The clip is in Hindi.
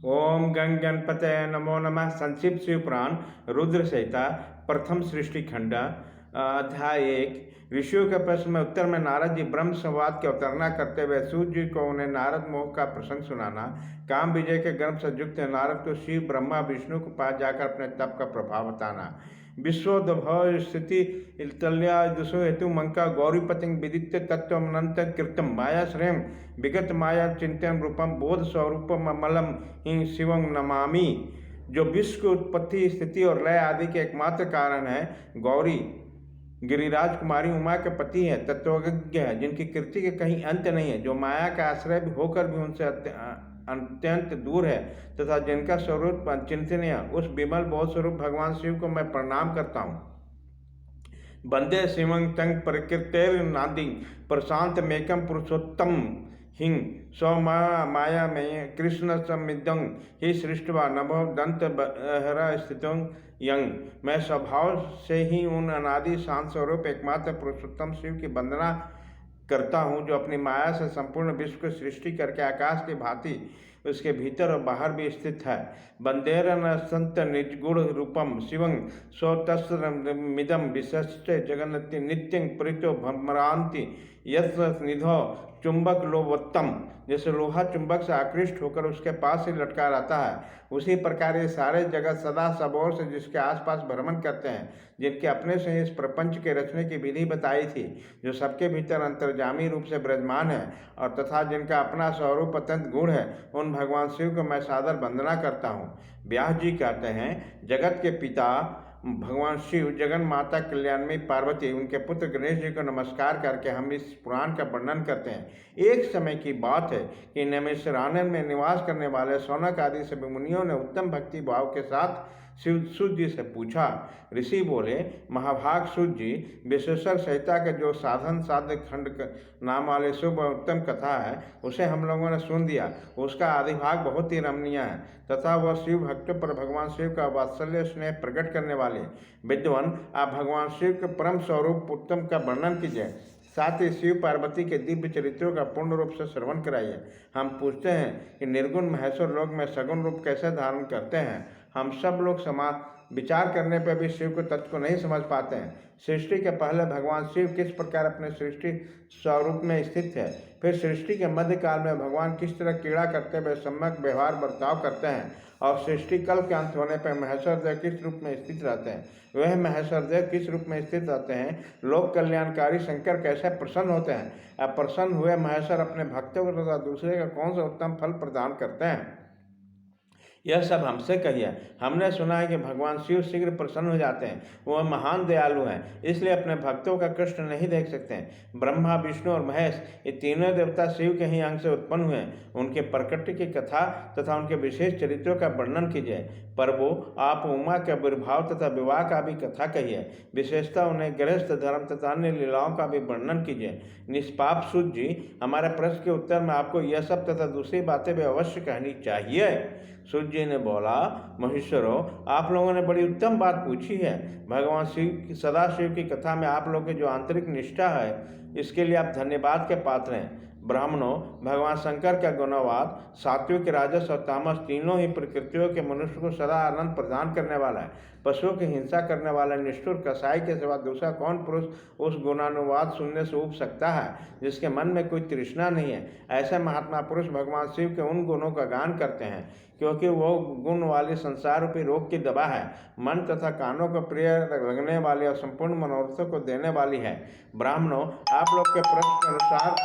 ओम गंग गणपते नमो नमः। संक्षिप्त शिव पुराण रुद्र संहिता प्रथम सृष्टि खंड अध्याय 1। ऋषियों के प्रश्न में उत्तर में नारद जी ब्रह्म संवाद की अवतारणा करते हुए सूर्य जी को उन्हें नारद मोह का प्रसंग सुनाना। काम विजय के गर्भ से युक्त नारद को शिव ब्रह्मा विष्णु के पास जाकर अपने तप का प्रभाव बताना। विश्वोद्भव स्थिति तल्या दुषो हेतु मंका गौरीपति विदित्य तत्वनंत कृतम माया श्रेयम विगत माया चिंतन रूपम बोध स्वरूपम अमलम हिं शिवम नमामि। जो विश्व की उत्पत्ति स्थिति और लय आदि के एकमात्र कारण है। गौरी गिरिराज कुमारी उमा के पति है, तत्वज्ञ है, जिनकी कृति के कहीं अंत नहीं है, जो माया का आश्रय होकर भी उनसे अत्यंत दूर है तथा जिनका स्वरूप चिंतनीय उस विमल बोध स्वरूप भगवान शिव को मैं प्रणाम करता हूँ। वंदे शिवं तंग प्रकृतेर नादि प्रशांत मेकम पुरुषोत्तम हिंग स्व माया में कृष्ण समिदं ही सृष्टवा नभो दंत हरा स्थितों यंग। मैं स्वभाव से ही उन अनादि शांत स्वरूप एकमात्र पुरुषोत्तम शिव की वंदना करता हूँ, जो अपनी माया से संपूर्ण विश्व की सृष्टि करके आकाश की भांति उसके भीतर और बाहर भी स्थित है। बंदेरन संत निजगुण रूपम शिवं स्वतस्मिदम विशिष्ट जगन्नति नित्यं परितो भ्रमरांति यत्र निधो चुंबक लोभोत्तम। जैसे लोहा चुंबक से आकृष्ट होकर उसके पास ही लटका रहता है, उसी प्रकार ये सारे जगत सदा सब ओर से जिसके आसपास भ्रमण करते हैं, जिनके अपने से इस प्रपंच के रचने की विधि बताई थी, जो सबके भीतर अंतर्जामी रूप से विराजमान है और तथा जिनका अपना स्वरूप अत्यंत गुण है, उन भगवान शिव को मैं सादर वंदना करता हूँ। व्यास जी कहते हैं, जगत के पिता भगवान शिव जगन माता कल्याणमयी पार्वती उनके पुत्र गणेश जी को नमस्कार करके हम इस पुराण का वर्णन करते हैं। एक समय की बात है कि नैमिषारण्य में निवास करने वाले शौनक आदि सभी मुनियों ने उत्तम भक्ति भाव के साथ सूत जी से पूछा। ऋषि बोले, महाभाग सूत जी, विश्वेश्वर संहिता के जो साधन साध्य खंड नाम वाले शुभ और उत्तम कथा है, उसे हम लोगों ने सुन दिया। उसका आदि भाग बहुत ही रमणीय है तथा वह शिव भक्तों पर भगवान शिव का वात्सल्य स्नेह प्रकट करने वाले विद्वान, आप भगवान शिव के परम स्वरूप उत्तम का वर्णन कीजिए, साथ ही शिव पार्वती के दिव्य चरित्रों का पूर्ण रूप से श्रवण कराइए। हम पूछते हैं कि निर्गुण महेश्वर लोक में सगुण रूप कैसे धारण करते हैं। हम सब लोग विचार करने पर भी शिव के तत्व को नहीं समझ पाते हैं। सृष्टि के पहले भगवान शिव किस प्रकार अपने सृष्टि स्वरूप में स्थित है, फिर सृष्टि के मध्यकाल में भगवान किस तरह क्रीड़ा करते हुए सम्यक व्यवहार बर्ताव करते हैं, और सृष्टि कल के अंत होने पर महेश्वर देव किस रूप में स्थित रहते हैं, वह महेश्वर देव किस रूप में स्थित रहते हैं, लोक कल्याणकारी शंकर कैसे प्रसन्न होते हैं, अब प्रसन्न हुए महेश्वर अपने भक्तों को तथा दूसरे का कौन सा उत्तम फल प्रदान करते हैं, यह सब हमसे कहिए। हमने सुना है कि भगवान शिव शीघ्र प्रसन्न हो जाते हैं, वह महान दयालु हैं, इसलिए अपने भक्तों का कष्ट नहीं देख सकते हैं। ब्रह्मा विष्णु और महेश ये तीनों देवता शिव के ही अंग से उत्पन्न हुए हैं। उनके प्रकृति की कथा तथा उनके विशेष चरित्रों का वर्णन कीजिए। प्रभु, आप उमा के आविर्भाव तथा विवाह का भी कथा कहिए, विशेषतः उन्हें गृहस्थ धर्म तथा अन्य लीलाओं का भी वर्णन कीजिए। निष्पाप सूत जी, हमारे प्रश्न के उत्तर में आपको यह सब तथा दूसरी बातें भी अवश्य कहनी चाहिए। सूत जी ने बोला, महेश्वरों, आप लोगों ने बड़ी उत्तम बात पूछी है। भगवान शिव सदाशिव की कथा में आप लोगों की जो आंतरिक निष्ठा है, इसके लिए आप धन्यवाद के पात्र हैं। ब्राह्मणों, भगवान शंकर का गुणवाद सात्विक राजस और तामस तीनों ही प्रकृतियों के मनुष्य को सदा आनंद प्रदान करने वाला है। पशुओं की हिंसा करने वाला निष्ठुर कसाई के सिवा दूसरा कौन पुरुष उस गुणानुवाद सुनने से उब सकता है, जिसके मन में कोई तृष्णा नहीं है। ऐसे महात्मा पुरुष भगवान शिव के उन गुणों का गान करते हैं, क्योंकि वो गुण वाली संसार रूपी रोग की दवा है, मन तथा कानों को प्रिय लगने वाली और संपूर्ण मनोरथों को देने वाली है। ब्राह्मणों, आप लोग के प्रश्न के अनुसार